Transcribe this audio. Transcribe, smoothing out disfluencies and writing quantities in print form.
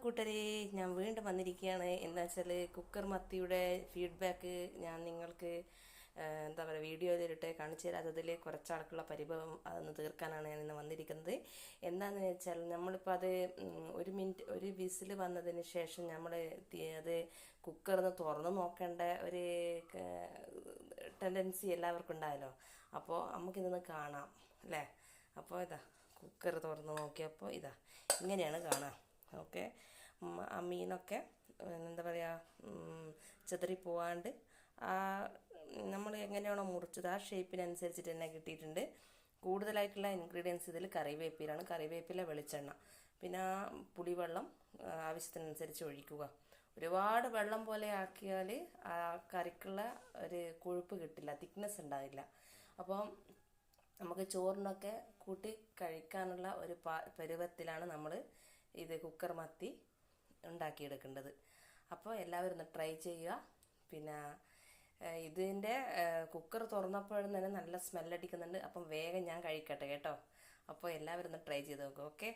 കൂട്ടരെ, ഞാൻ വീണ്ടും വന്നിരിക്കുകയാണ്. എന്താ വെച്ചാൽ കുക്കർ മത്തിയുടെ ഫീഡ്ബാക്ക് ഞാൻ നിങ്ങൾക്ക് എന്താ പറയുക വീഡിയോയിലിട്ട് കാണിച്ചു തരാത്തതിൽ കുറച്ചാൾക്കുള്ള പരിഭവം അതൊന്ന് തീർക്കാനാണ് ഞാൻ ഇന്ന് വന്നിരിക്കുന്നത്. എന്താണെന്ന് വെച്ചാൽ നമ്മളിപ്പോൾ അത് ഒരു വിസിൽ വന്നതിന് ശേഷം നമ്മൾ അത് കുക്കറിന്ന് തുറന്ന് നോക്കേണ്ട ഒരു ടെൻഡൻസി എല്ലാവർക്കും ഉണ്ടായല്ലോ. അപ്പോൾ നമുക്കിതൊന്ന് കാണാം അല്ലേ. അപ്പോൾ ഇതാ കുക്കർ തുറന്ന് നോക്കിയപ്പോൾ ഇതാ ഇങ്ങനെയാണ് കാണാം. ഓക്കെ, ആ മീനൊക്കെ എന്താ പറയുക ചെതറിപ്പോവാണ്ട് നമ്മൾ എങ്ങനെയാണോ മുറിച്ചത് ആ ഷേപ്പിനനുസരിച്ചിട്ട് തന്നെ കിട്ടിയിട്ടുണ്ട്. കൂടുതലായിട്ടുള്ള ഇൻഗ്രീഡിയൻസ് ഇതിൽ കറിവേപ്പിലാണ്, കറിവേപ്പില, വെളിച്ചെണ്ണ, പിന്നെ പുളിവെള്ളം ആവശ്യത്തിനനുസരിച്ച് ഒഴിക്കുക. ഒരുപാട് വെള്ളം പോലെ ആക്കിയാൽ ആ കറിക്കുള്ള ഒരു കൊഴുപ്പ് കിട്ടില്ല, തിക്നെസ് ഉണ്ടാവില്ല. അപ്പം നമുക്ക് ചോറിനൊക്കെ കൂട്ടി കഴിക്കാനുള്ള ഒരു പരുവത്തിലാണ് നമ്മൾ ഇത് കുക്കർ മത്തി ഉണ്ടാക്കിയെടുക്കേണ്ടത്. അപ്പോൾ എല്ലാവരും ഒന്ന് ട്രൈ ചെയ്യുക. പിന്നെ ഇതിൻ്റെ കുക്കർ തുറന്നപ്പോഴും തന്നെ നല്ല സ്മെല്ലടിക്കുന്നുണ്ട്. അപ്പം വേഗം ഞാൻ കഴിക്കട്ടെ കേട്ടോ. അപ്പോൾ എല്ലാവരും ഒന്ന് ട്രൈ ചെയ്ത് നോക്കുക. ഓക്കെ.